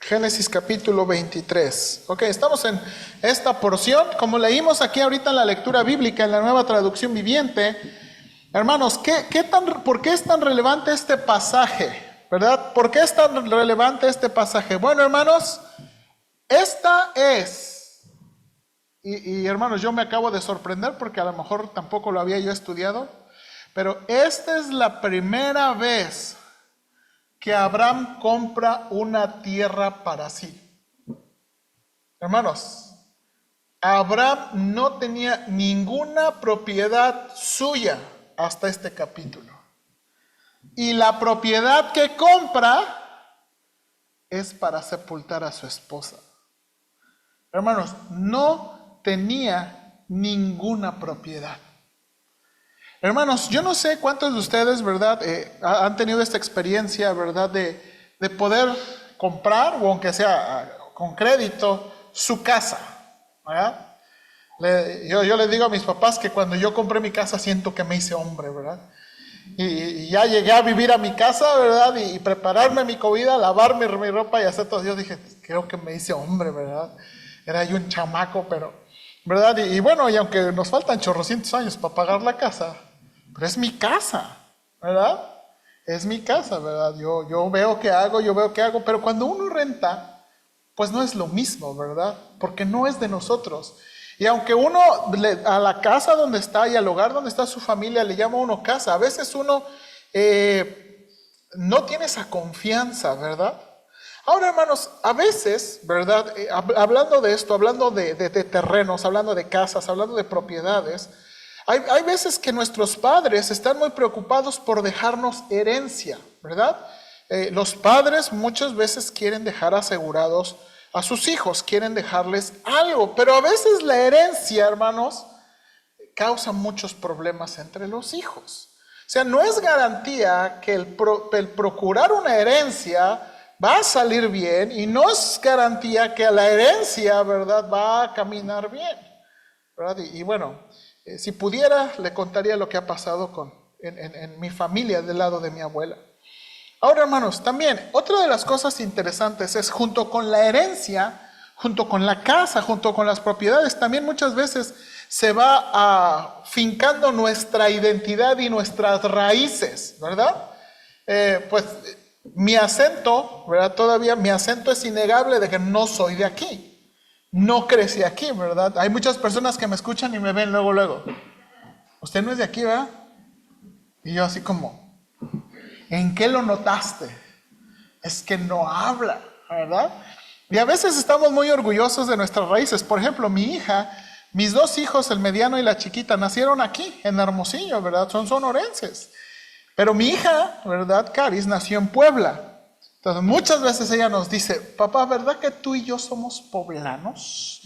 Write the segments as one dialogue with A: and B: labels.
A: Génesis capítulo 23. Ok, estamos en esta porción, como leímos aquí ahorita en la lectura bíblica, en la Nueva Traducción Viviente. Hermanos, ¿por qué es tan relevante este pasaje? ¿Verdad? ¿Por qué es tan relevante este pasaje? Bueno, hermanos, esta es, y hermanos, yo me acabo de sorprender porque a lo mejor tampoco lo había yo estudiado, pero esta es la primera vez que Abraham compra una tierra para sí. Hermanos, Abraham no tenía ninguna propiedad suya hasta este capítulo. Y la propiedad que compra es para sepultar a su esposa. Hermanos, no tenía ninguna propiedad. Hermanos, yo no sé cuántos de ustedes, ¿verdad?, han tenido esta experiencia, ¿verdad?, de poder comprar, o aunque sea con crédito, su casa, ¿verdad? Yo les digo a mis papás que cuando yo compré mi casa siento que me hice hombre, ¿verdad? Y ya llegué a vivir a mi casa, ¿verdad? Y prepararme mi comida, lavar mi ropa y hacer todo. Yo dije, creo que me hice hombre, ¿verdad? Era yo un chamaco, pero, ¿verdad? Y bueno, y aunque nos faltan chorrocientos años para pagar la casa, pero es mi casa, ¿verdad? Es mi casa, ¿verdad? Yo veo qué hago, pero cuando uno renta, pues no es lo mismo, ¿verdad? Porque no es de nosotros. Y aunque uno a la casa donde está y al hogar donde está su familia le llama a uno casa, a veces uno no tiene esa confianza, ¿verdad? Ahora, hermanos, a veces, ¿verdad? Hablando de esto, hablando de terrenos, hablando de casas, hablando de propiedades, hay veces que nuestros padres están muy preocupados por dejarnos herencia, ¿verdad? Los padres muchas veces quieren dejar asegurados a sus hijos, quieren dejarles algo, pero a veces la herencia, hermanos, causa muchos problemas entre los hijos. O sea, no es garantía que el procurar una herencia va a salir bien, y no es garantía que la herencia, ¿verdad?, va a caminar bien, ¿verdad? Y bueno, si pudiera, le contaría lo que ha pasado en mi familia del lado de mi abuela. Ahora, hermanos, también otra de las cosas interesantes es, junto con la herencia, junto con la casa, junto con las propiedades, también muchas veces se va fincando nuestra identidad y nuestras raíces, ¿verdad? Pues mi acento, ¿verdad? Todavía mi acento es innegable de que no soy de aquí. No crecí aquí, ¿verdad? Hay muchas personas que me escuchan y me ven luego. Usted no es de aquí, ¿verdad? Y yo así como, ¿en qué lo notaste? Es que no habla, ¿verdad? Y a veces estamos muy orgullosos de nuestras raíces. Por ejemplo, mi hija, mis dos hijos, el mediano y la chiquita, nacieron aquí, en Hermosillo, ¿verdad? Son sonorenses. Pero mi hija, ¿verdad?, Caris, nació en Puebla. Entonces, muchas veces ella nos dice, papá, ¿verdad que tú y yo somos poblanos?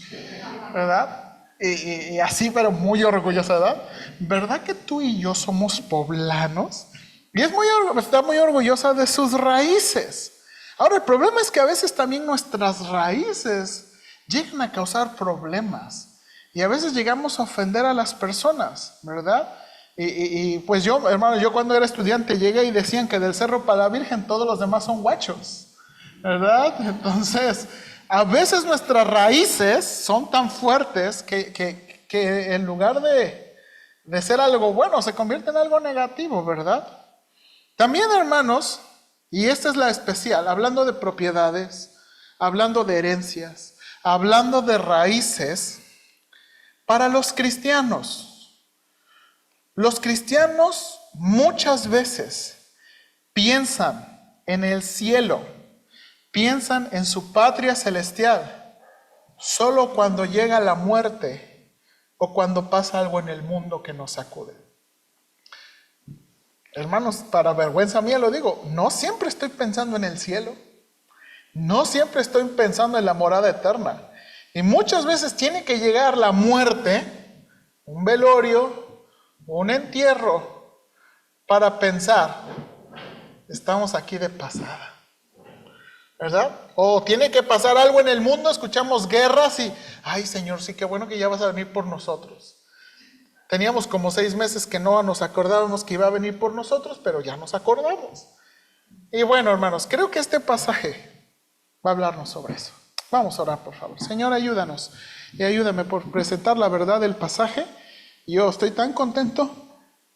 A: ¿Verdad? Y así, pero muy orgullosa, ¿verdad? ¿Verdad que tú y yo somos poblanos? Y está muy orgullosa de sus raíces. Ahora, el problema es que a veces también nuestras raíces llegan a causar problemas. Y a veces llegamos a ofender a las personas, ¿verdad? Y pues yo, hermano, yo cuando era estudiante llegué y decían que del cerro para la Virgen todos los demás son guachos, ¿verdad? Entonces, a veces nuestras raíces son tan fuertes que en lugar de ser algo bueno, se convierte en algo negativo, ¿verdad? También, hermanos, y esta es la especial, hablando de propiedades, hablando de herencias, hablando de raíces, para los cristianos muchas veces piensan en el cielo, piensan en su patria celestial, solo cuando llega la muerte o cuando pasa algo en el mundo que nos sacude. Hermanos, para vergüenza mía lo digo, no siempre estoy pensando en el cielo, no siempre estoy pensando en la morada eterna. Y muchas veces tiene que llegar la muerte, un velorio, un entierro, para pensar, estamos aquí de pasada, ¿verdad? O tiene que pasar algo en el mundo, escuchamos guerras y, ay Señor, sí, qué bueno que ya vas a venir por nosotros. Teníamos como 6 meses que no nos acordábamos que iba a venir por nosotros, pero ya nos acordamos. Y bueno, hermanos, creo que este pasaje va a hablarnos sobre eso. Vamos a orar, por favor. Señor, ayúdanos y ayúdame por presentar la verdad del pasaje. Yo estoy tan contento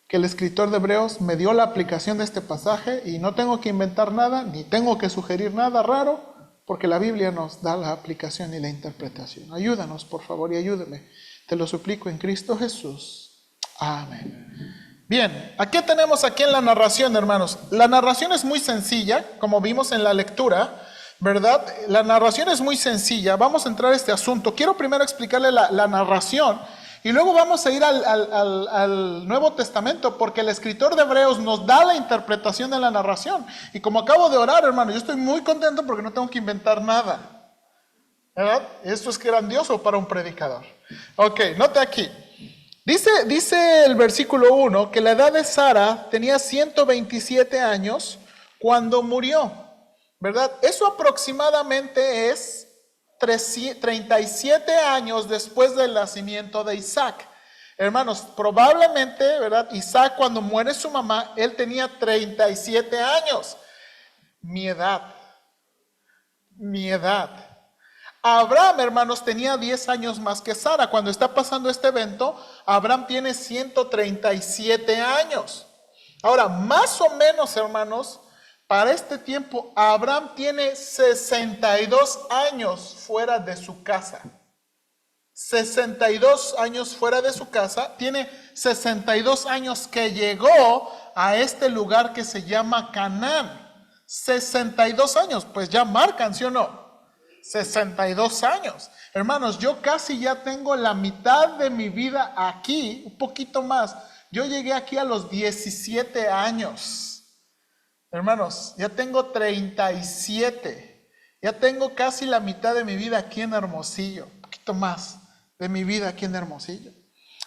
A: que el escritor de Hebreos me dio la aplicación de este pasaje y no tengo que inventar nada, ni tengo que sugerir nada raro, porque la Biblia nos da la aplicación y la interpretación. Ayúdanos, por favor, y ayúdame. Te lo suplico en Cristo Jesús. Amén. Bien, ¿qué tenemos aquí en la narración, hermanos? La narración es muy sencilla, como vimos en la lectura, ¿verdad? La narración es muy sencilla. Vamos a entrar a este asunto. Quiero primero explicarle la narración y luego vamos a ir al Nuevo Testamento, porque el escritor de Hebreos nos da la interpretación de la narración. Y como acabo de orar, hermano, yo estoy muy contento porque no tengo que inventar nada, ¿verdad? Esto es grandioso para un predicador. Ok, note aquí. Dice el versículo 1 que la edad de Sara tenía 127 años cuando murió, ¿verdad? Eso aproximadamente es 37 años después del nacimiento de Isaac. Hermanos, probablemente, ¿verdad? Isaac, cuando muere su mamá, él tenía 37 años. Mi edad. Abraham, hermanos, tenía 10 años más que Sara. Cuando está pasando este evento, Abraham tiene 137 años. Ahora, más o menos, hermanos, para este tiempo, Abraham tiene 62 años fuera de su casa. 62 años fuera de su casa. Tiene 62 años que llegó a este lugar que se llama Canaán. 62 años, pues ya marcan, ¿sí o no? 62 años. Hermanos, yo casi ya tengo la mitad de mi vida aquí, un poquito más. Yo llegué aquí a los 17 años. Hermanos, ya tengo 37. Ya tengo casi la mitad de mi vida aquí en Hermosillo. Un poquito más de mi vida aquí en Hermosillo.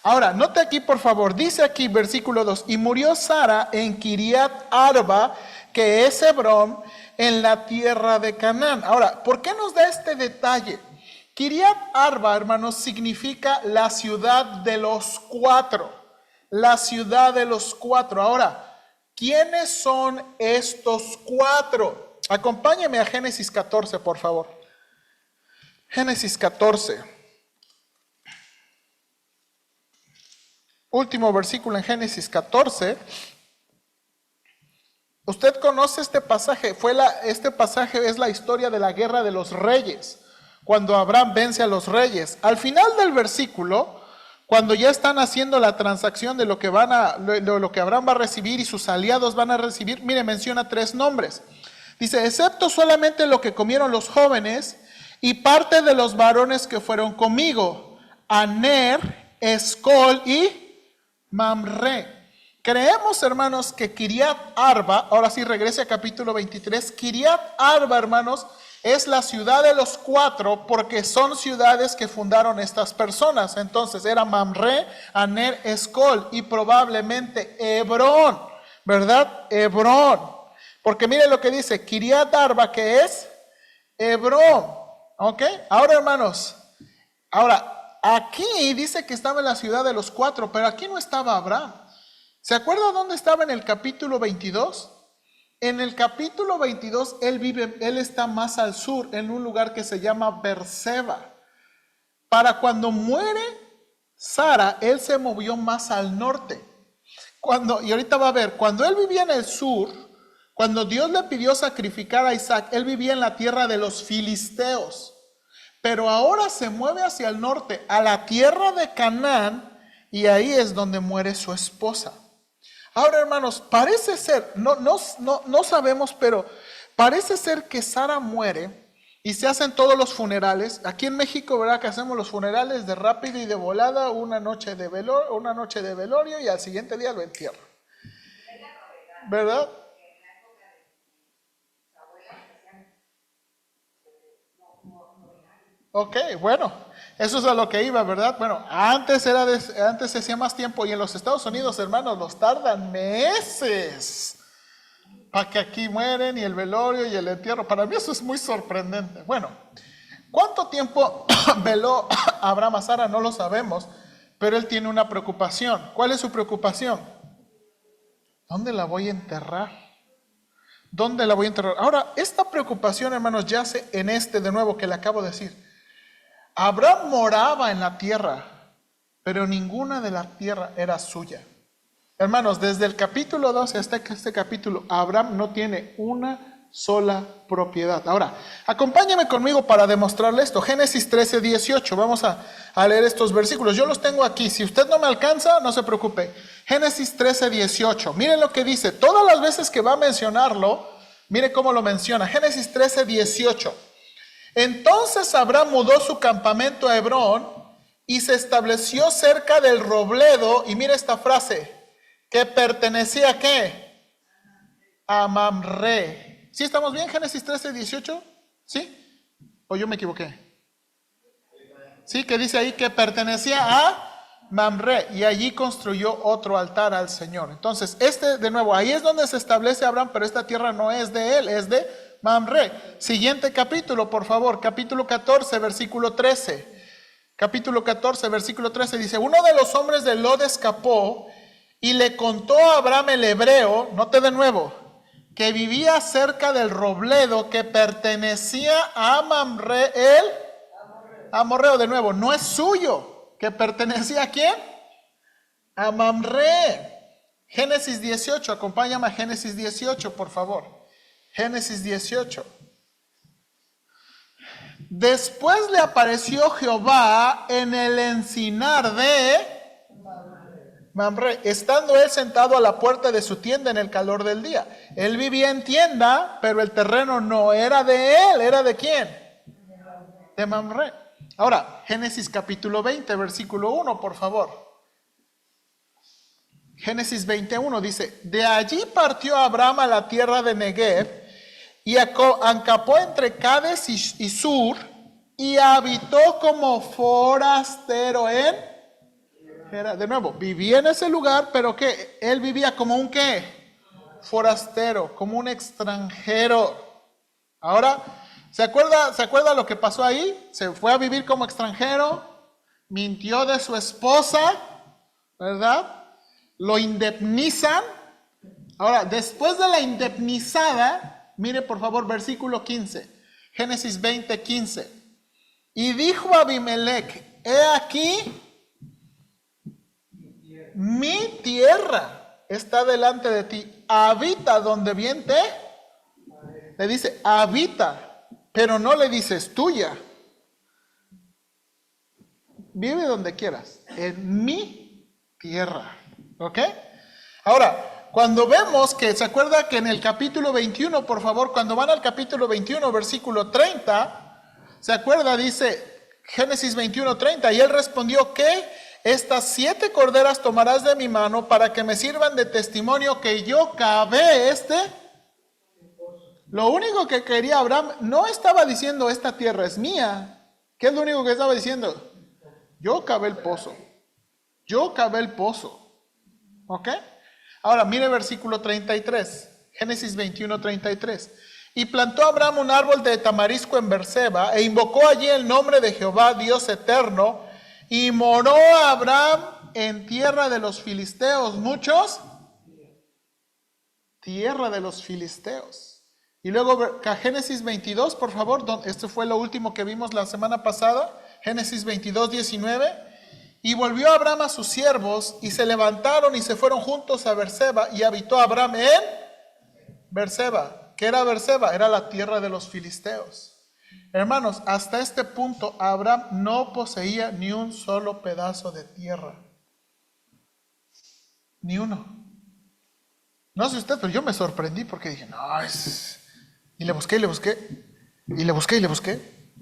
A: Ahora, note aquí, por favor. Dice aquí, versículo 2. Y murió Sara en Kiriat Arba, que es Hebrón, en la tierra de Canaán. Ahora, ¿por qué nos da este detalle? Kiriat Arba, hermanos, significa la ciudad de los cuatro. La ciudad de los cuatro. Ahora, ¿quiénes son estos cuatro? Acompáñeme a Génesis 14, por favor. Génesis 14. Último versículo en Génesis 14. Usted conoce este pasaje. Este pasaje es la historia de la guerra de los reyes, cuando Abraham vence a los reyes. Al final del versículo, cuando ya están haciendo la transacción de lo que Abraham va a recibir y sus aliados van a recibir, mire, menciona 3 nombres. Dice, excepto solamente lo que comieron los jóvenes y parte de los varones que fueron conmigo, Aner, Escol y Mamre. Creemos, hermanos, que Kiriat Arba, ahora sí regrese a capítulo 23, Kiriat Arba, hermanos, es la ciudad de los cuatro porque son ciudades que fundaron estas personas. Entonces era Mamre, Aner, Escol y probablemente Hebrón, ¿verdad? Hebrón. Porque mire lo que dice, Kiriat Arba, que es Hebrón. ¿Ok? Ahora, hermanos, aquí dice que estaba en la ciudad de los cuatro, pero aquí no estaba Abraham. ¿Se acuerda dónde estaba en el capítulo 22? En el capítulo 22 él está más al sur, en un lugar que se llama Berseba. Para cuando muere Sara, él se movió más al norte. Y ahorita va a ver, cuando él vivía en el sur, cuando Dios le pidió sacrificar a Isaac, él vivía en la tierra de los filisteos. Pero ahora se mueve hacia el norte, a la tierra de Canaán, y ahí es donde muere su esposa. Ahora, hermanos, parece ser, no sabemos, pero parece ser que Sara muere y se hacen todos los funerales. Aquí en México, ¿verdad? Que hacemos los funerales de rápido y de volada, una noche de velorio y al siguiente día lo entierran. ¿Verdad? Ok, bueno, eso es a lo que iba, ¿verdad? Bueno, antes se hacía más tiempo y en los Estados Unidos, hermanos, los tardan meses para que aquí mueren y el velorio y el entierro. Para mí eso es muy sorprendente. Bueno, ¿cuánto tiempo veló Abraham a Sara? No lo sabemos, pero él tiene una preocupación. ¿Cuál es su preocupación? ¿Dónde la voy a enterrar? ¿Dónde la voy a enterrar? Ahora, esta preocupación, hermanos, yace en de nuevo, que le acabo de decir. Abraham moraba en la tierra, pero ninguna de la tierra era suya. Hermanos, desde el capítulo 12 hasta este capítulo, Abraham no tiene una sola propiedad. Ahora, acompáñame conmigo para demostrarle esto. Génesis 13, 18. Vamos a leer estos versículos. Yo los tengo aquí. Si usted no me alcanza, no se preocupe. Génesis 13, 18. Miren lo que dice. Todas las veces que va a mencionarlo, mire cómo lo menciona. Génesis 13, 18. Entonces Abraham mudó su campamento a Hebrón y se estableció cerca del robledo. Y mire esta frase. Que pertenecía ¿a qué? A Mamre. ¿Sí estamos bien? Génesis 13, 18. ¿Sí? ¿O yo me equivoqué? Sí, que dice ahí que pertenecía a Mamre. Y allí construyó otro altar al Señor. Entonces, de nuevo, ahí es donde se establece Abraham, pero esta tierra no es de él, es de Mamre. Siguiente capítulo, por favor. Capítulo 14, versículo 13. Capítulo 14, versículo 13 dice, uno de los hombres de Lot escapó y le contó a Abraham el hebreo, note de nuevo, que vivía cerca del robledo que pertenecía a Mamre, el amorreo. De nuevo, no es suyo, que pertenecía ¿a quién? A Mamre. Génesis 18, acompáñame a Génesis 18, por favor. Génesis 18. Después le apareció Jehová en el encinar de Mamre, estando él sentado a la puerta de su tienda en el calor del día. Él vivía en tienda, pero el terreno no era de él. ¿Era de quién? De Mamre. Ahora, Génesis capítulo 20, versículo 1, por favor. Génesis 21 dice, de allí partió Abraham a la tierra de Negev y acampó entre Cades y Sur y habitó como forastero en... De nuevo, vivía en ese lugar, pero que él vivía como un ¿qué? Forastero, como un extranjero. Ahora, ¿se acuerda lo que pasó ahí? Se fue a vivir como extranjero, mintió de su esposa, ¿verdad? Lo indemnizan. Ahora, después de la indemnizada, mire por favor versículo 15, Génesis 20, 15. Y dijo Abimelech, he aquí, mi tierra está delante de ti, habita donde bien te. Le dice, habita, pero no le dices tuya. Vive donde quieras, en mi tierra. ¿Ok? Ahora, cuando vemos que, ¿se acuerda que en el capítulo 21, por favor, cuando van al capítulo 21, versículo 30, ¿se acuerda? Dice Génesis 21, 30, y él respondió, ¿qué? Estas 7 corderas tomarás de mi mano para que me sirvan de testimonio que yo cavé Lo único que quería Abraham, no estaba diciendo esta tierra es mía. ¿Qué es lo único que estaba diciendo? Yo cavé el pozo. Yo cavé el pozo. ¿Ok? Ahora mire versículo 33. Génesis 21, 33. Y plantó Abraham un árbol de tamarisco en Berseba e invocó allí el nombre de Jehová, Dios eterno. Y moró Abraham en tierra de los filisteos. Muchos. Tierra de los filisteos. Y luego Génesis 22, por favor. Esto fue lo último que vimos la semana pasada. Génesis 22, 19. Y volvió Abraham a sus siervos y se levantaron y se fueron juntos a Berseba. Y habitó Abraham en Berseba. ¿Qué era Berseba? Era la tierra de los filisteos. Hermanos, hasta este punto Abraham no poseía ni un solo pedazo de tierra. Ni uno. No sé usted, pero yo me sorprendí porque dije, no, es... Y le busqué, y le busqué, y le busqué, y le busqué.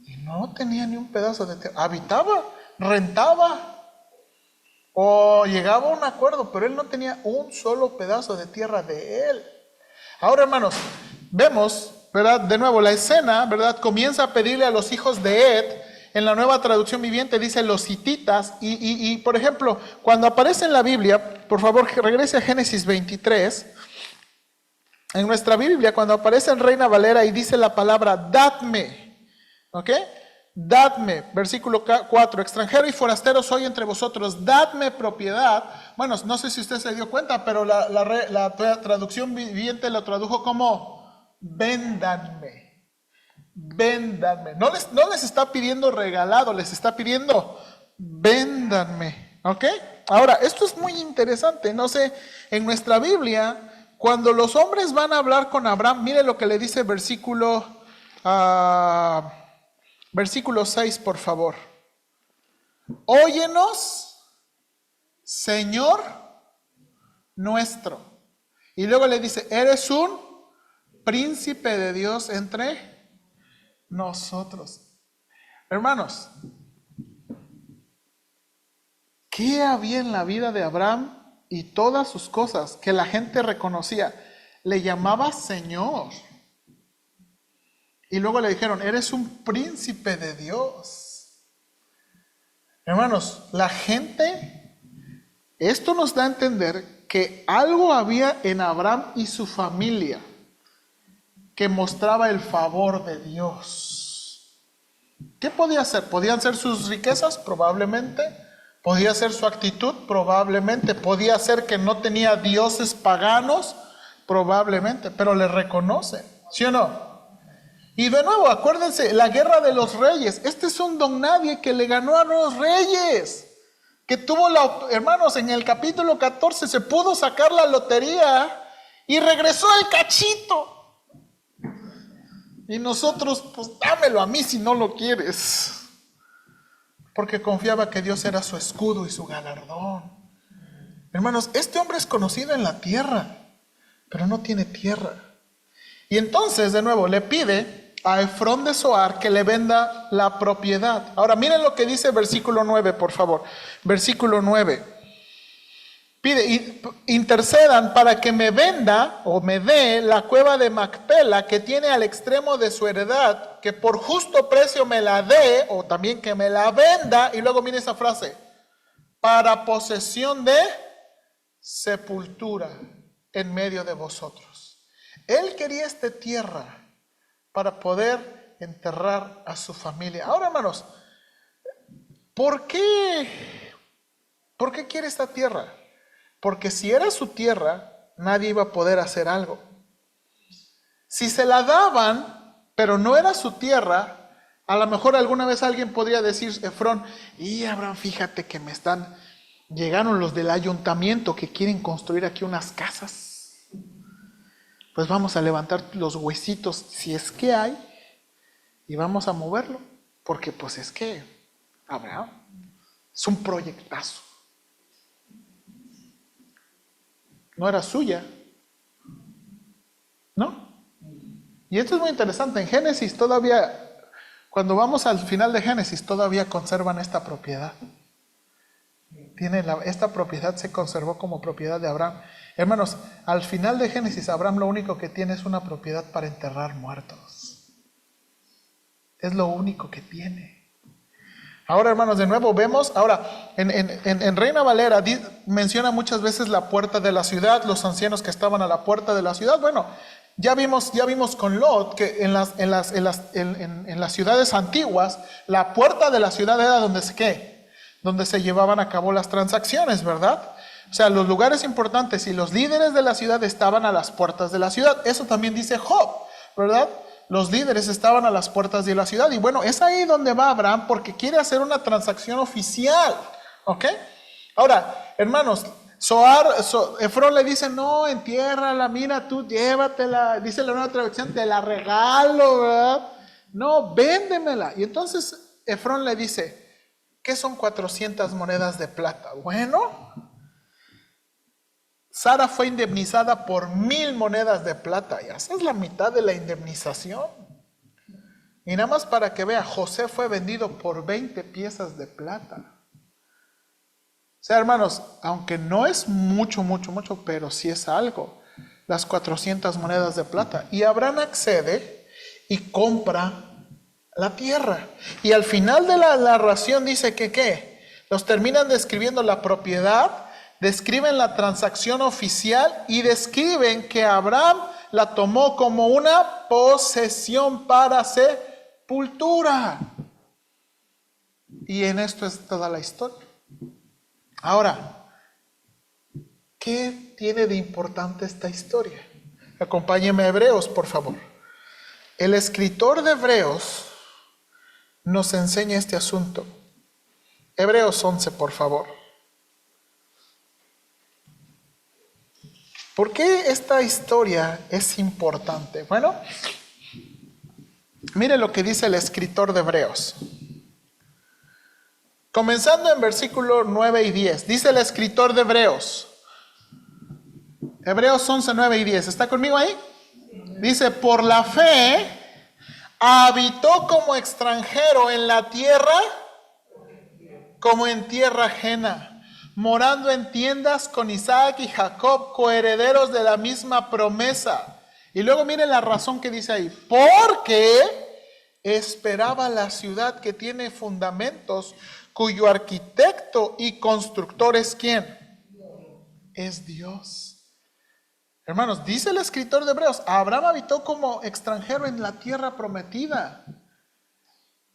A: Y no tenía ni un pedazo de tierra. Habitaba, rentaba, o llegaba a un acuerdo, pero él no tenía un solo pedazo de tierra de él. Ahora, hermanos, vemos, ¿verdad? De nuevo, la escena, ¿verdad? Comienza a pedirle a los hijos de Ed, en la Nueva Traducción Viviente dice los hititas, y por ejemplo, cuando aparece en la Biblia, por favor, regrese a Génesis 23, en nuestra Biblia, cuando aparece en Reina Valera y dice la palabra dadme, ¿ok? dadme, versículo 4, extranjero y forastero soy entre vosotros, dadme propiedad. Bueno, no sé si usted se dio cuenta, pero la traducción viviente lo tradujo como véndanme, véndanme. No les está pidiendo regalado, les está pidiendo véndanme, ¿ok? Ahora, esto es muy interesante, no sé, en nuestra Biblia, cuando los hombres van a hablar con Abraham, mire lo que le dice versículo 6, por favor. Óyenos, Señor nuestro. Y luego le dice, eres un príncipe de Dios entre nosotros. Hermanos, ¿qué había en la vida de Abraham y todas sus cosas que la gente reconocía? Le llamaba Señor. Y luego le dijeron, eres un príncipe de Dios. Hermanos, la gente, esto nos da a entender que algo había en Abraham y su familia que mostraba el favor de Dios. ¿Qué podía ser? ¿Podían ser sus riquezas? Probablemente. ¿Podía ser su actitud? Probablemente. ¿Podía ser que no tenía dioses paganos? Probablemente. Pero le reconocen, ¿sí o no? Y de nuevo, acuérdense, la guerra de los reyes. Este es un don nadie que le ganó a los reyes. Que tuvo hermanos, en el capítulo 14 se pudo sacar la lotería y regresó el cachito. Y nosotros, pues dámelo a mí si no lo quieres. Porque confiaba que Dios era su escudo y su galardón. Hermanos, este hombre es conocido en la tierra, pero no tiene tierra. Y entonces, de nuevo, le pide a Efrón de Zoar que le venda la propiedad. Ahora, miren lo que dice versículo 9, por favor. Versículo 9. Pide, intercedan para que me venda o me dé la cueva de Macpela que tiene al extremo de su heredad, que por justo precio me la dé, o también que me la venda. Y luego miren esa frase, para posesión de sepultura en medio de vosotros. Él quería esta tierra para poder enterrar a su familia. Ahora, hermanos, ¿por qué quiere esta tierra? Porque si era su tierra, nadie iba a poder hacer algo. Si se la daban, pero no era su tierra, a lo mejor alguna vez alguien podría decir, Efrón, y Abraham, fíjate que llegaron los del ayuntamiento que quieren construir aquí unas casas. Pues vamos a levantar los huesitos, si es que hay, y vamos a moverlo, porque pues es que Abraham es un proyectazo. No era suya, ¿no? Y esto es muy interesante, en Génesis todavía, cuando vamos al final de Génesis, todavía conservan esta propiedad. Esta propiedad se conservó como propiedad de Abraham. Hermanos, al final de Génesis, Abraham lo único que tiene es una propiedad para enterrar muertos. Es lo único que tiene. Ahora, hermanos, de nuevo vemos, ahora, en Reina Valera menciona muchas veces la puerta de la ciudad, los ancianos que estaban a la puerta de la ciudad. Bueno, ya vimos con Lot que en las ciudades antiguas, la puerta de la ciudad era donde se llevaban a cabo las transacciones, ¿verdad? O sea, los lugares importantes y los líderes de la ciudad estaban a las puertas de la ciudad. Eso también dice Job, ¿verdad? Los líderes estaban a las puertas de la ciudad. Y bueno, es ahí donde va Abraham porque quiere hacer una transacción oficial, ¿ok? Ahora, hermanos, Efrón le dice, no, entiérrala, mira, tú llévatela. Dice la nueva traducción, te la regalo, ¿verdad? No, véndemela. Y entonces Efrón le dice, ¿qué son 400 monedas de plata? Bueno, Sara fue indemnizada por 1000 monedas de plata. Y esa es la mitad de la indemnización. Y nada más para que vea, José fue vendido por 20 piezas de plata. O sea, hermanos, aunque no es mucho, pero sí es algo. Las 400 monedas de plata. Y Abraham accede y compra la tierra. Y al final de la narración dice que ¿qué? Los terminan describiendo la propiedad, describen la transacción oficial y describen que Abraham la tomó como una posesión para sepultura. Y en esto es toda la historia. Ahora, ¿qué tiene de importante esta historia? Acompáñeme a Hebreos, por favor. El escritor de Hebreos nos enseña este asunto. Hebreos 11, por favor. ¿Por qué esta historia es importante? Bueno, mire lo que dice el escritor de Hebreos. Comenzando en versículos 9 y 10. Dice el escritor de Hebreos. Hebreos 11, 9 y 10. ¿Está conmigo ahí? Dice, por la fe habitó como extranjero en la tierra, como en tierra ajena, morando en tiendas con Isaac y Jacob, coherederos de la misma promesa. Y luego miren la razón que dice ahí. Porque esperaba la ciudad que tiene fundamentos, cuyo arquitecto y constructor es ¿quién? Es Dios. Hermanos, dice el escritor de Hebreos, Abraham habitó como extranjero en la tierra prometida.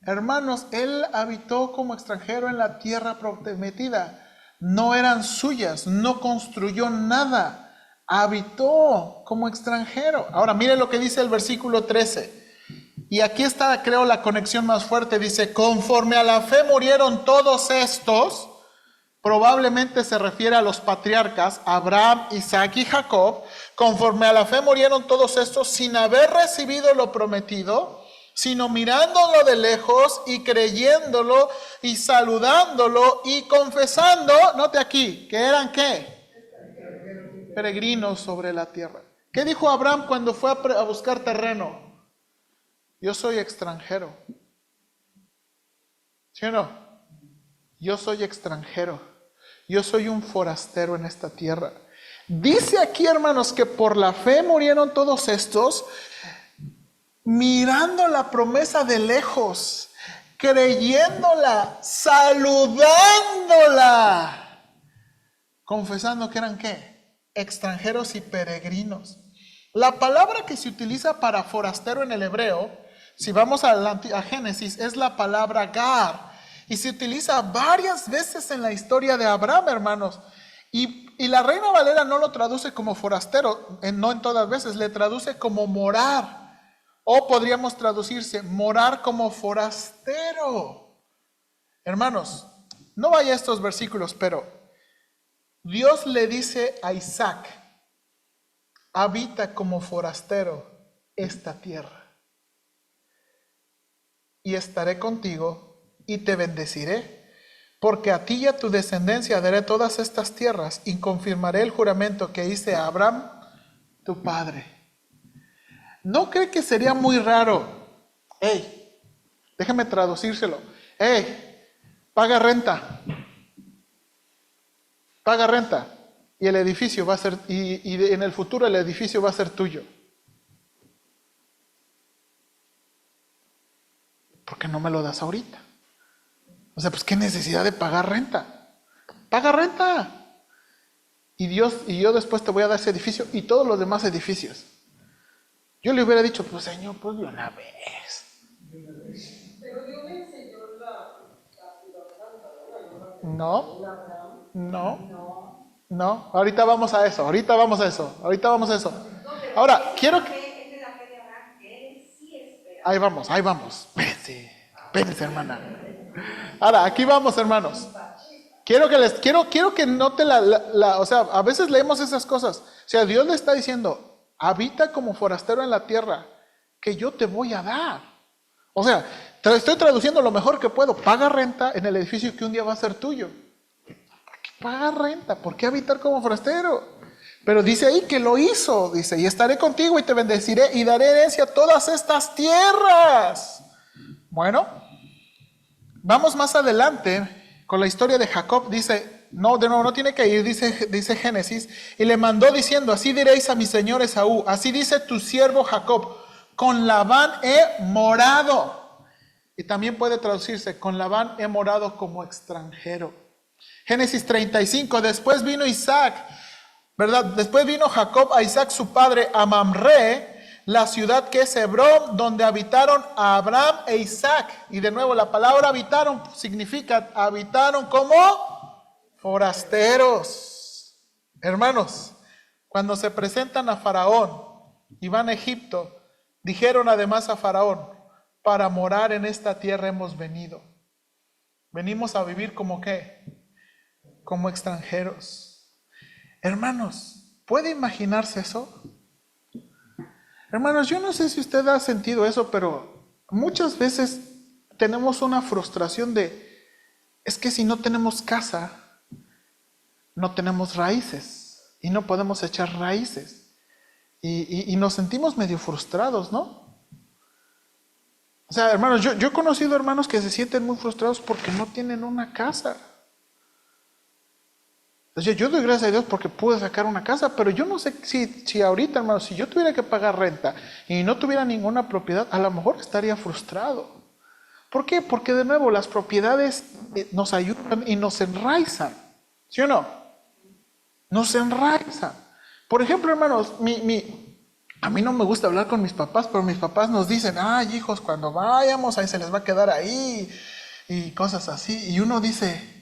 A: Hermanos, él habitó como extranjero en la tierra prometida. No eran suyas, no construyó nada. Habitó como extranjero. Ahora, mire lo que dice el versículo 13. Y aquí está, creo, la conexión más fuerte. Dice, conforme a la fe murieron todos estos. Probablemente se refiere a los patriarcas, Abraham, Isaac y Jacob. Conforme a la fe murieron todos estos sin haber recibido lo prometido, sino mirándolo de lejos y creyéndolo y saludándolo y confesando, note aquí, que eran ¿qué? Peregrinos sobre la tierra. ¿Qué dijo Abraham cuando fue a buscar terreno? Yo soy extranjero. ¿Sí o no? Yo soy extranjero. Yo soy un forastero en esta tierra. Dice aquí, hermanos, que por la fe murieron todos estos, mirando la promesa de lejos, creyéndola, saludándola, confesando que eran ¿qué? Extranjeros y peregrinos. La palabra que se utiliza para forastero en el hebreo, si vamos a Génesis, es la palabra gar. Y se utiliza varias veces en la historia de Abraham, hermanos. Y la Reina Valera no lo traduce como forastero, no en todas veces, le traduce como morar. O podríamos traducirse, morar como forastero. Hermanos, no vaya a estos versículos, pero Dios le dice a Isaac, habita como forastero esta tierra. Y estaré contigo y te bendeciré, porque a ti y a tu descendencia daré todas estas tierras y confirmaré el juramento que hice a Abraham, tu padre. ¿No cree que sería muy raro? Hey, déjame traducírselo. Hey, paga renta. Paga renta. Y el edificio va a ser, y en el futuro el edificio va a ser tuyo. ¿Por qué no me lo das ahorita? O sea, pues qué necesidad de pagar renta. Paga renta. Y yo después te voy a dar ese edificio y todos los demás edificios. Yo le hubiera dicho, pues Señor, pues de una vez. Pero Dios le enseñó la ciudad santa, ¿verdad? No. Ahorita vamos a eso. Ahora, quiero que... Ahí vamos. Espérense, hermana. Ahora, aquí vamos, hermanos. Quiero que note o sea, a veces leemos esas cosas. O sea, Dios le está diciendo, habita como forastero en la tierra, que yo te voy a dar. O sea, estoy traduciendo lo mejor que puedo. Paga renta en el edificio que un día va a ser tuyo. ¿Por qué pagar renta? ¿Por qué habitar como forastero? Pero dice ahí que lo hizo. Dice, y estaré contigo y te bendeciré y daré herencia a todas estas tierras. Bueno, vamos más adelante con la historia de Jacob. Dice, no, de nuevo, no tiene que ir, dice Génesis. Y le mandó diciendo, así diréis a mi señor Esaú, así dice tu siervo Jacob, con Labán he morado. Y también puede traducirse, con Labán he morado como extranjero. Génesis 35, después vino Isaac, ¿verdad? Después vino Jacob a Isaac su padre, a Mamre, la ciudad que es Hebrón, donde habitaron a Abraham e Isaac. Y de nuevo, la palabra habitaron significa habitaron como forasteros. Hermanos, cuando se presentan a Faraón y van a Egipto, dijeron además a Faraón, para morar en esta tierra hemos venido. Venimos a vivir como ¿qué? Como extranjeros. Hermanos, ¿puede imaginarse eso? Hermanos, yo no sé si usted ha sentido eso, pero muchas veces tenemos una frustración de, es que si no tenemos casa, no tenemos raíces y no podemos echar raíces. Y nos sentimos medio frustrados, ¿no? O sea, hermanos, yo he conocido hermanos que se sienten muy frustrados porque no tienen una casa. O sea, yo doy gracias a Dios porque pude sacar una casa, pero yo no sé si ahorita, hermanos, si yo tuviera que pagar renta y no tuviera ninguna propiedad, a lo mejor estaría frustrado. ¿Por qué? Porque de nuevo las propiedades nos ayudan y nos enraizan. ¿Sí o no? Nos enraizan. Por ejemplo, hermanos, a mí no me gusta hablar con mis papás, pero mis papás nos dicen, ay hijos, cuando vayamos, ahí se les va a quedar ahí, y cosas así. Y uno dice,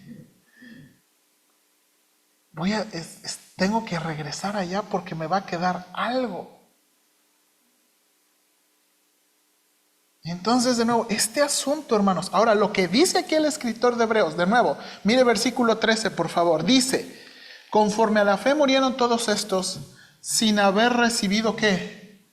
A: tengo que regresar allá porque me va a quedar algo. Y entonces, de nuevo, este asunto, hermanos, ahora lo que dice aquí el escritor de Hebreos, de nuevo, mire versículo 13, por favor, dice, conforme a la fe murieron todos estos sin haber recibido ¿qué?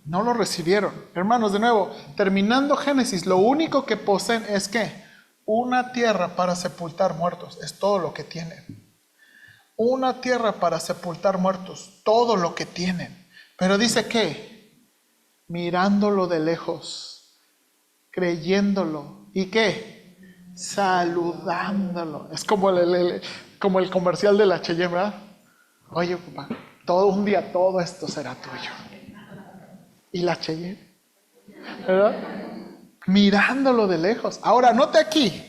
A: No lo recibieron. Hermanos, de nuevo, terminando Génesis, lo único que poseen es ¿qué? Una tierra para sepultar muertos, es todo lo que tienen. Una tierra para sepultar muertos, todo lo que tienen. Pero dice que, mirándolo de lejos, creyéndolo, ¿y qué? Saludándolo. Es como el comercial de la Cheyenne, ¿verdad? Oye, papá, un día todo esto será tuyo. ¿Y la Cheyenne? ¿Verdad? Mirándolo de lejos. Ahora, note aquí,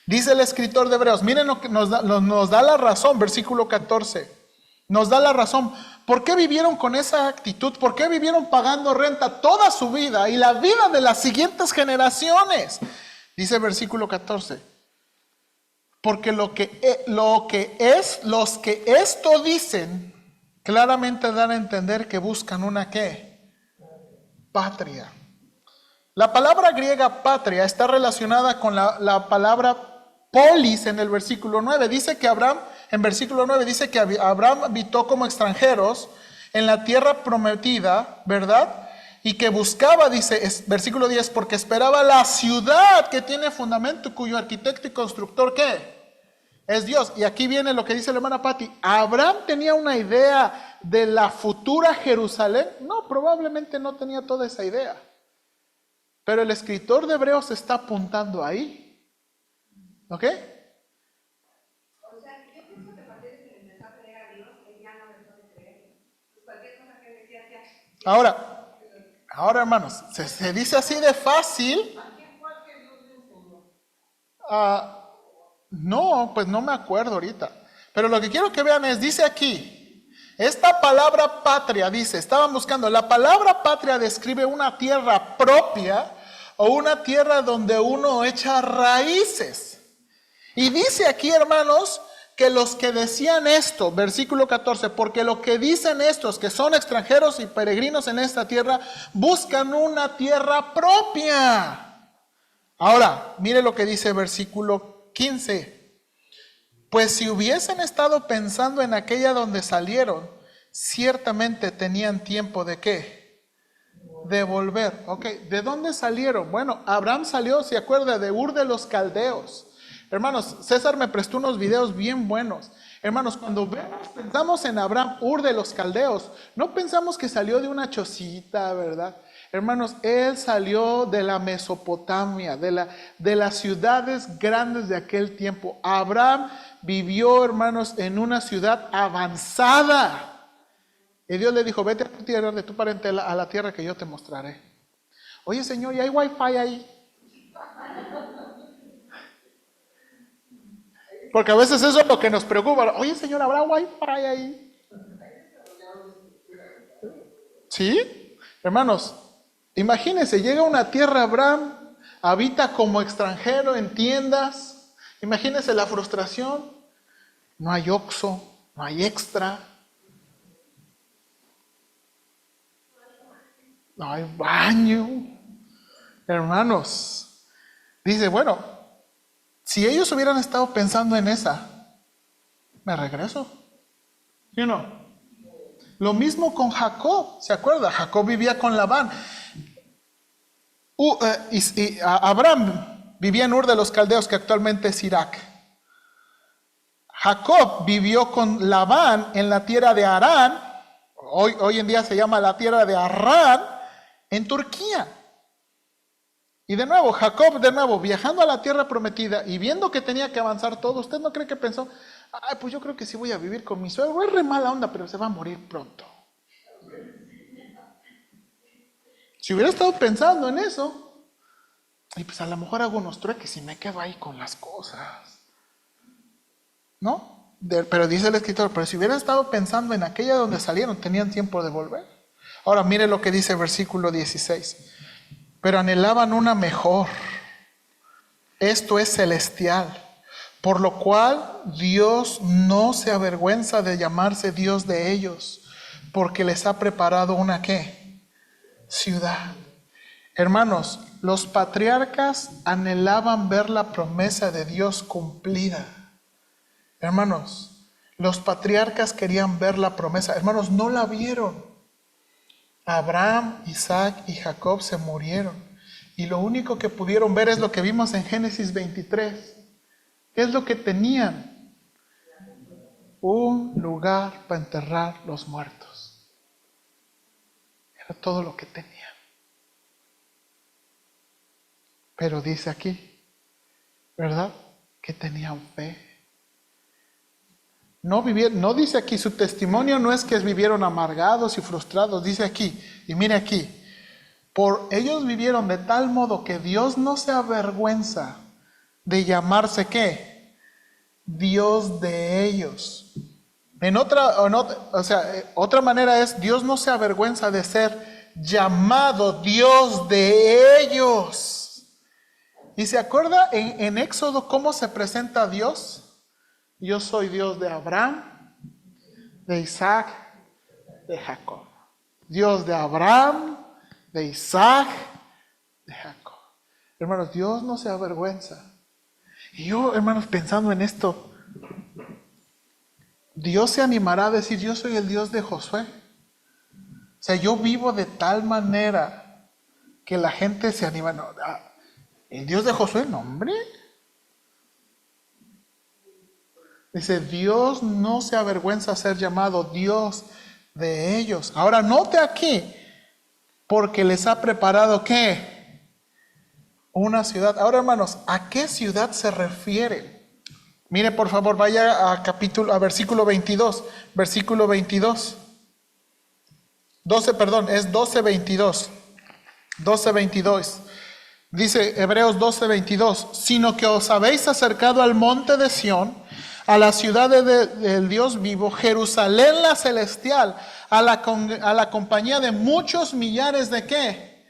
A: dice el escritor de Hebreos, miren lo que nos da la razón, versículo 14. Nos da la razón. ¿Por qué vivieron con esa actitud? ¿Por qué vivieron pagando renta toda su vida y la vida de las siguientes generaciones? Dice versículo 14. Porque los que esto dicen, claramente dan a entender que buscan una ¿qué? Patria. La palabra griega patria está relacionada con la palabra polis en el versículo 9. Dice que Abraham, en versículo 9, dice que Abraham habitó como extranjeros en la tierra prometida, ¿verdad? Y que buscaba, dice, versículo 10, porque esperaba la ciudad que tiene fundamento, cuyo arquitecto y constructor, ¿qué? Es Dios. Y aquí viene lo que dice la hermana Patti. ¿Abraham tenía una idea de la futura Jerusalén? No, probablemente no tenía toda esa idea. Pero el escritor de Hebreos está apuntando ahí. ¿Ok?
B: O sea, yo pienso que a partir de que le empezó a creer a Dios, él ya no dejó de creer. Pues cualquier cosa que decía,
A: Ahora hermanos, se dice así de fácil. No, pues no me acuerdo ahorita. Pero lo que quiero que vean es, dice aquí, esta palabra patria, dice, estaban buscando, la palabra patria describe una tierra propia o una tierra donde uno echa raíces. Y dice aquí, hermanos, que los que decían esto, versículo 14, porque lo que dicen estos que son extranjeros y peregrinos en esta tierra, buscan una tierra propia. Ahora, mire lo que dice versículo 15. Pues si hubiesen estado pensando en aquella donde salieron, ciertamente tenían tiempo de ¿qué? De volver. Ok, ¿de dónde salieron? Bueno, Abraham salió, ¿se acuerda? De Ur de los Caldeos. Hermanos, César me prestó unos videos bien buenos. Hermanos, cuando pensamos en Abraham, Ur de los Caldeos, no pensamos que salió de una chocita, ¿verdad? Hermanos, él salió de la Mesopotamia, de las ciudades grandes de aquel tiempo. Abraham vivió, hermanos, en una ciudad avanzada. Y Dios le dijo, vete a tu tierra, de tu parentela, a la tierra que yo te mostraré. Oye, Señor, ¿y hay wifi ahí? Porque a veces eso es lo que nos preocupa. Oye, Señor, ¿habrá wifi ahí? ¿Sí? Hermanos, imagínense, llega a una tierra Abraham, habita como extranjero en tiendas. Imagínense la frustración. No hay Oxxo, no hay Extra. No hay baño. Hermanos, dice, bueno, si ellos hubieran estado pensando en esa, me regreso. ¿Sí o no? Lo mismo con Jacob, ¿se acuerda? Jacob vivía con Labán. Abraham vivía en Ur de los Caldeos, que actualmente es Irak. Jacob vivió con Labán en la tierra de Harán, hoy en día se llama la tierra de Harán, en Turquía. Y de nuevo, Jacob, viajando a la tierra prometida y viendo que tenía que avanzar todo, ¿usted no cree que pensó, ay, pues yo creo que sí voy a vivir con mi suegro, es re mala onda, pero se va a morir pronto? Si hubiera estado pensando en eso, y pues a lo mejor hago unos trueques y me quedo ahí con las cosas, ¿no? Pero dice el escritor, pero si hubiera estado pensando en aquella donde salieron, tenían tiempo de volver. Ahora mire lo que dice el versículo 16. Pero anhelaban una mejor, esto es celestial, por lo cual Dios no se avergüenza de llamarse Dios de ellos, porque les ha preparado una ¿qué? Ciudad. Hermanos, los patriarcas anhelaban ver la promesa de Dios cumplida. Hermanos, los patriarcas querían ver la promesa. Hermanos, no la vieron. Abraham, Isaac y Jacob se murieron. Y lo único que pudieron ver es lo que vimos en Génesis 23. ¿Qué es lo que tenían? Un lugar para enterrar los muertos. Era todo lo que tenían. Pero dice aquí, ¿verdad? Que tenían fe. No dice aquí, su testimonio no es que vivieron amargados y frustrados, dice aquí, y mire aquí, ellos vivieron de tal modo que Dios no se avergüenza de llamarse ¿qué? Dios de ellos. Otra manera es, Dios no se avergüenza de ser llamado Dios de ellos. ¿Y se acuerda en Éxodo cómo se presenta a Dios? Yo soy Dios de Abraham, de Isaac, de Jacob. Dios de Abraham, de Isaac, de Jacob. Hermanos, Dios no se avergüenza. Y yo, hermanos, pensando en esto, Dios se animará a decir, yo soy el Dios de Josué. O sea, yo vivo de tal manera que la gente se anima. No, el Dios de Josué, no, hombre. Dice, Dios no se avergüenza de ser llamado Dios de ellos. Ahora, note aquí, porque les ha preparado, ¿qué? Una ciudad. Ahora, hermanos, ¿a qué ciudad se refiere? Mire, por favor, vaya a versículo 22. Versículo 22. 12:22. 12:22. Dice Hebreos 12:22. Sino que os habéis acercado al monte de Sión, a la ciudad del Dios vivo, Jerusalén la celestial, a la compañía de muchos millares de ¿qué?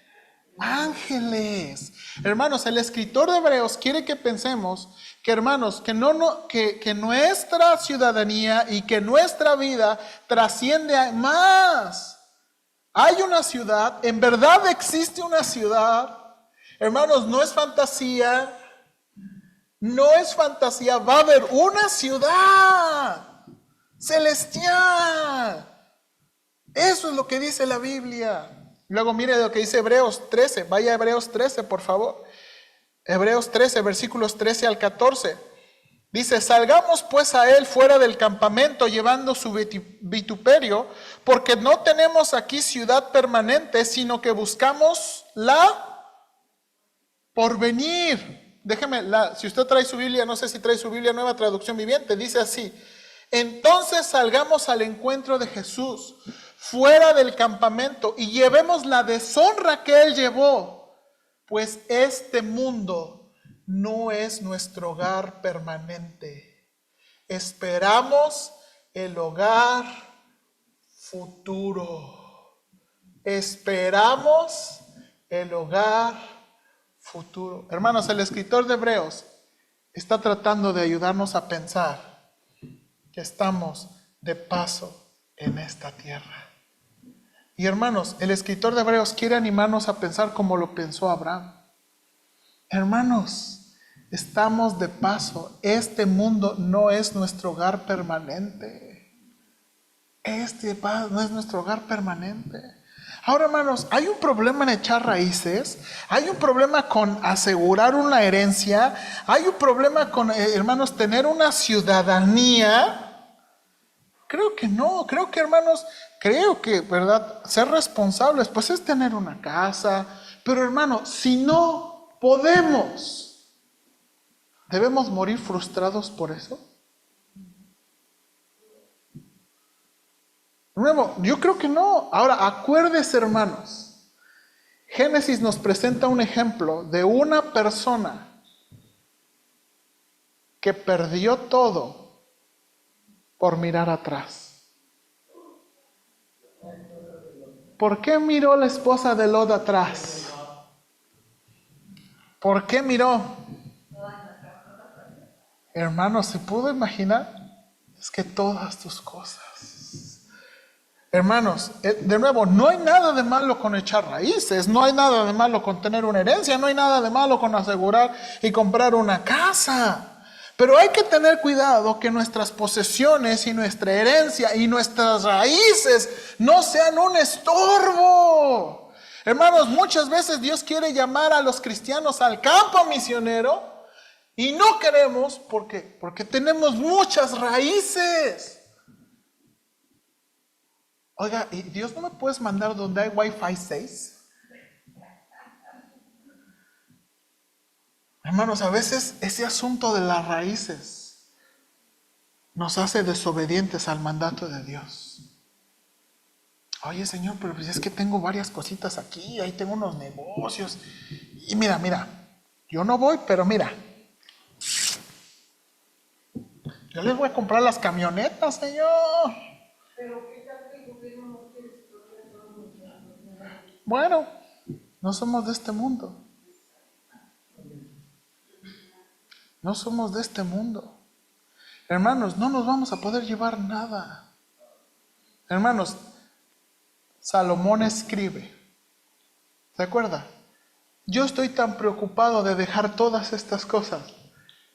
A: Ángeles. Hermanos, el escritor de Hebreos quiere que pensemos que, hermanos, que nuestra ciudadanía y que nuestra vida trasciende a más. Hay una ciudad, en verdad existe una ciudad. Hermanos, no es fantasía. No es fantasía, va a haber una ciudad celestial. Eso es lo que dice la Biblia. Luego mire lo que dice Hebreos 13. Vaya a Hebreos 13, por favor. Hebreos 13, versículos 13 al 14. Dice, salgamos pues a él fuera del campamento llevando su vituperio, porque no tenemos aquí ciudad permanente, sino que buscamos la porvenir. Déjeme, si usted trae su Biblia, no sé si trae su Biblia, Nueva Traducción Viviente, dice así: entonces salgamos al encuentro de Jesús fuera del campamento y llevemos la deshonra que él llevó, pues este mundo no es nuestro hogar permanente. Esperamos el hogar futuro. esperamos el hogar futuro. Hermanos, el escritor de Hebreos está tratando de ayudarnos a pensar que estamos de paso en esta tierra. Y hermanos, el escritor de Hebreos quiere animarnos a pensar como lo pensó Abraham. Hermanos, estamos de paso. Este mundo no es nuestro hogar permanente. Este no es nuestro hogar permanente. Ahora, hermanos, hay un problema en echar raíces, hay un problema con asegurar una herencia, hay un problema con, hermanos, tener una ciudadanía. Creo que no, creo que, hermanos, ¿verdad? Ser responsables, pues es tener una casa, pero hermano, si no podemos, ¿debemos morir frustrados por eso? Nuevo, yo creo que no. Ahora, acuérdese, hermanos, Génesis nos presenta un ejemplo de una persona que perdió todo por mirar atrás. ¿Por qué miró la esposa de Lot atrás? ¿Por qué miró? Hermanos, ¿se pudo imaginar? Es que todas tus cosas. Hermanos, de nuevo, no hay nada de malo con echar raíces, no hay nada de malo con tener una herencia, no hay nada de malo con asegurar y comprar una casa. Pero hay que tener cuidado que nuestras posesiones y nuestra herencia y nuestras raíces no sean un estorbo. Hermanos, muchas veces Dios quiere llamar a los cristianos al campo misionero y no queremos porque tenemos muchas raíces. Oiga, ¿y Dios no me puedes mandar donde hay Wi-Fi 6? Hermanos, a veces ese asunto de las raíces nos hace desobedientes al mandato de Dios. Oye, Señor, pero pues es que tengo varias cositas aquí, ahí tengo unos negocios. Y mira, yo no voy, pero mira. Yo les voy a comprar las camionetas, Señor. Bueno, no somos de este mundo. No somos de este mundo. Hermanos, no nos vamos a poder llevar nada. Hermanos, Salomón escribe. ¿Se acuerda? Yo estoy tan preocupado de dejar todas estas cosas,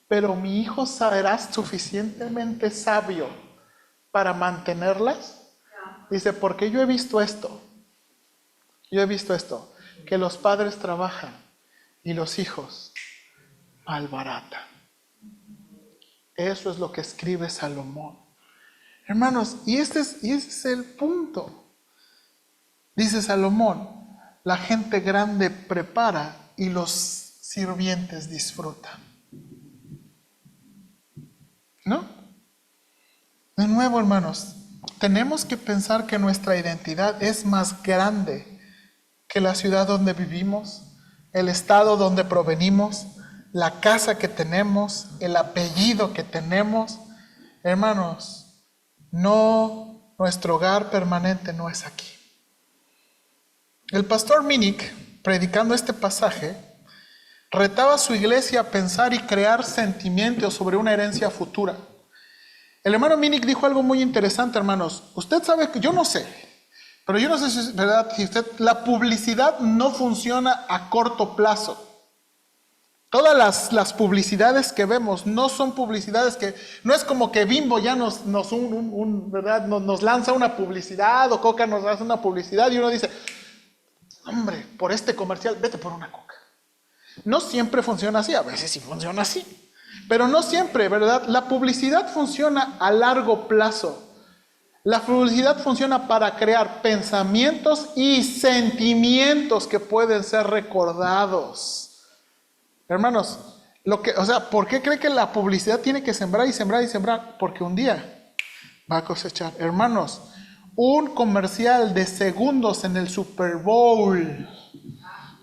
A: pero mi hijo será suficientemente sabio para mantenerlas. Dice, porque yo he visto esto. Que los padres trabajan y los hijos malbaratan. Eso es lo que escribe Salomón. Hermanos, y ese es el punto. Dice Salomón, la gente grande prepara y los sirvientes disfrutan. ¿No? De nuevo, hermanos, tenemos que pensar que nuestra identidad es más grande que la ciudad donde vivimos, el estado donde provenimos, la casa que tenemos, el apellido que tenemos. Hermanos, nuestro hogar permanente no es aquí. El pastor Minnick, predicando este pasaje, retaba a su iglesia a pensar y crear sentimientos sobre una herencia futura. El hermano Minnick dijo algo muy interesante, hermanos. Usted sabe que yo no sé, pero yo no sé si es verdad, la publicidad no funciona a corto plazo. Todas las publicidades que vemos no son publicidades no es como que Bimbo ya nos lanza una publicidad o Coca nos hace una publicidad y uno dice, hombre, por este comercial, vete por una Coca. No siempre funciona así, a veces sí funciona así, pero no siempre, ¿verdad? La publicidad funciona a largo plazo. La publicidad funciona para crear pensamientos y sentimientos que pueden ser recordados. Hermanos, ¿por qué cree que la publicidad tiene que sembrar y sembrar y sembrar? Porque un día va a cosechar. Hermanos, un comercial de segundos en el Super Bowl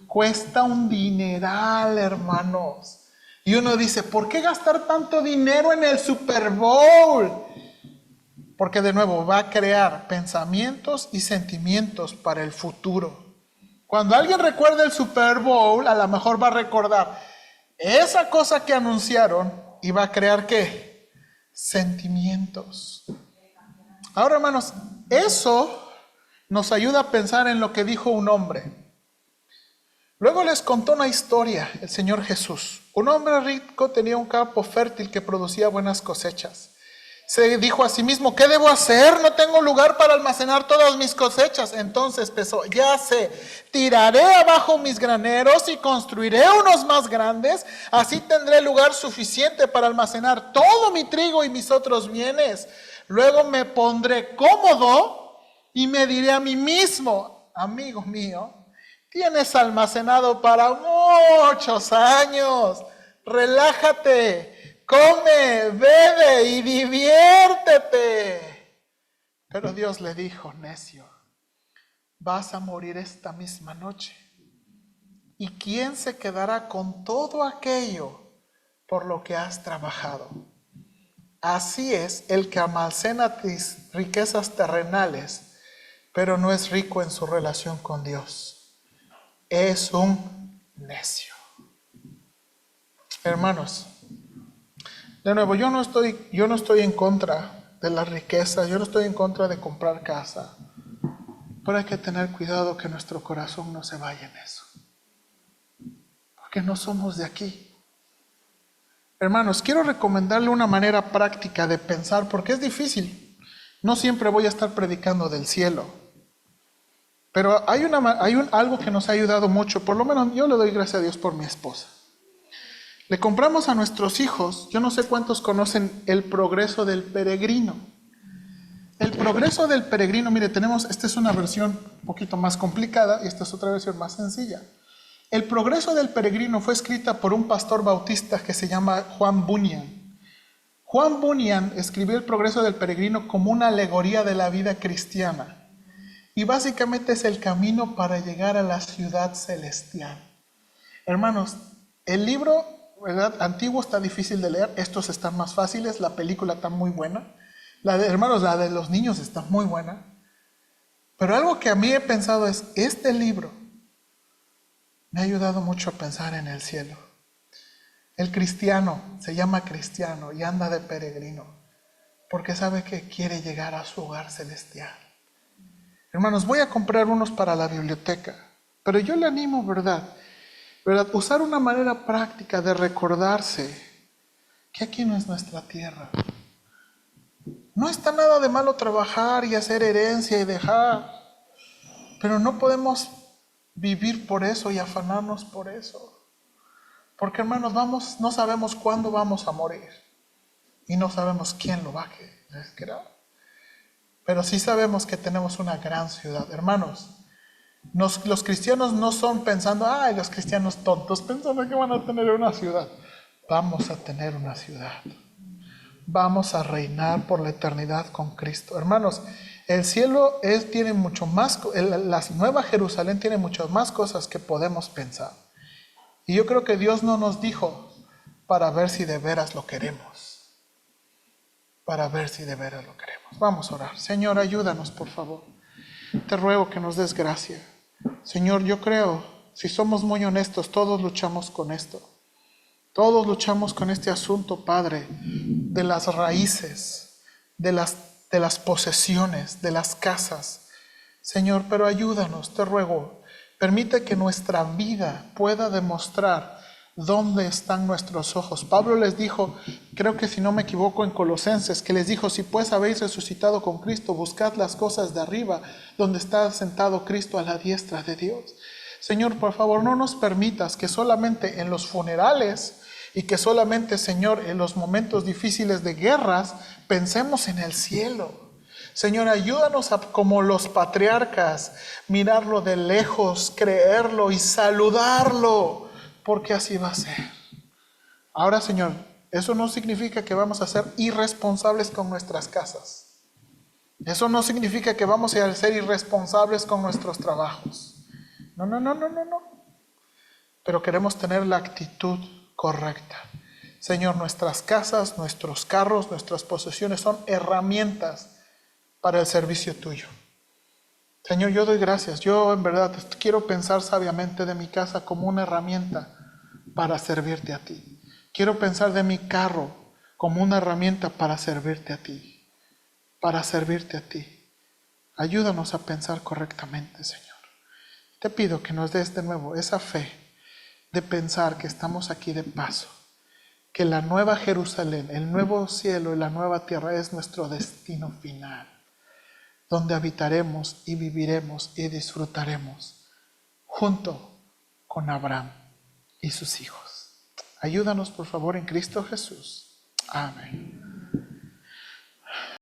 A: cuesta un dineral, hermanos. Y uno dice, ¿por qué gastar tanto dinero en el Super Bowl? Porque de nuevo va a crear pensamientos y sentimientos para el futuro. Cuando alguien recuerde el Super Bowl, a lo mejor va a recordar esa cosa que anunciaron y va a crear ¿qué? Sentimientos. Ahora, hermanos, eso nos ayuda a pensar en lo que dijo un hombre. Luego les contó una historia el Señor Jesús. Un hombre rico tenía un campo fértil que producía buenas cosechas. Se dijo a sí mismo, ¿qué debo hacer? No tengo lugar para almacenar todas mis cosechas. Entonces pensó, ya sé, tiraré abajo mis graneros y construiré unos más grandes. Así tendré lugar suficiente para almacenar todo mi trigo y mis otros bienes. Luego me pondré cómodo y me diré a mí mismo, amigo mío, tienes almacenado para muchos años. Relájate. Come, bebe y diviértete. Pero Dios le dijo, necio, vas a morir esta misma noche. ¿Y quién se quedará con todo aquello por lo que has trabajado? Así es el que almacena riquezas terrenales, pero no es rico en su relación con Dios. Es un necio. Hermanos, de nuevo, yo no estoy en contra de la riqueza, yo no estoy en contra de comprar casa, pero hay que tener cuidado que nuestro corazón no se vaya en eso, porque no somos de aquí. Hermanos, quiero recomendarle una manera práctica de pensar, porque es difícil. No siempre voy a estar predicando del cielo, pero hay algo que nos ha ayudado mucho, por lo menos yo le doy gracias a Dios por mi esposa. Le compramos a nuestros hijos, yo no sé cuántos conocen El Progreso del Peregrino. El Progreso del Peregrino, mire, esta es una versión un poquito más complicada y esta es otra versión más sencilla. El Progreso del Peregrino fue escrita por un pastor bautista que se llama Juan Bunyan. Juan Bunyan escribió El Progreso del Peregrino como una alegoría de la vida cristiana. Y básicamente es el camino para llegar a la ciudad celestial. Hermanos, el libro, ¿verdad?, antiguo está difícil de leer, estos están más fáciles, la película está muy buena, la de los niños está muy buena, pero algo que a mí he pensado es, este libro me ha ayudado mucho a pensar en el cielo. El cristiano se llama cristiano y anda de peregrino, porque sabe que quiere llegar a su hogar celestial. Hermanos, voy a comprar unos para la biblioteca, pero yo le animo, ¿verdad? Usar una manera práctica de recordarse que aquí no es nuestra tierra. No está nada de malo trabajar y hacer herencia y dejar, pero no podemos vivir por eso y afanarnos por eso. Porque, hermanos, no sabemos cuándo vamos a morir y no sabemos quién lo va a quedar. Pero sí sabemos que tenemos una gran ciudad. Hermanos, los cristianos no son pensando, los cristianos tontos, pensando que van a tener una ciudad. Vamos a tener una ciudad. Vamos a reinar por la eternidad con Cristo. Hermanos, el cielo tiene mucho más, la Nueva Jerusalén tiene muchas más cosas que podemos pensar. Y yo creo que Dios no nos dijo para ver si de veras lo queremos. Para ver si de veras lo queremos. Vamos a orar. Señor, ayúdanos, por favor. Te ruego que nos des gracia. Señor, yo creo, si somos muy honestos, todos luchamos con esto. Todos luchamos con este asunto, Padre, de las raíces, de las posesiones, de las casas. Señor, pero ayúdanos, te ruego. Permite que nuestra vida pueda demostrar dónde están nuestros ojos. Pablo les dijo, creo que si no me equivoco en Colosenses, que les dijo, si pues habéis resucitado con Cristo, buscad las cosas de arriba, donde está sentado Cristo a la diestra de Dios. Señor, por favor, no nos permitas que solamente en los funerales y que solamente, Señor, en los momentos difíciles de guerras, pensemos en el cielo. Señor, ayúdanos a, como los patriarcas, mirarlo de lejos, creerlo y saludarlo, porque así va a ser. Ahora, Señor, eso no significa que vamos a ser irresponsables con nuestras casas. Eso no significa que vamos a ser irresponsables con nuestros trabajos. No. Pero queremos tener la actitud correcta. Señor, nuestras casas, nuestros carros, nuestras posesiones son herramientas para el servicio tuyo. Señor, yo doy gracias. Yo en verdad quiero pensar sabiamente de mi casa como una herramienta para servirte a ti. Quiero pensar de mi carro como una herramienta para servirte a ti. Para servirte a ti. Ayúdanos a pensar correctamente, Señor. Te pido que nos des de nuevo esa fe de pensar que estamos aquí de paso, que la nueva Jerusalén, el nuevo cielo y la nueva tierra es nuestro destino final, donde habitaremos y viviremos y disfrutaremos junto con Abraham y sus hijos. Ayúdanos, por favor, en Cristo Jesús. Amén.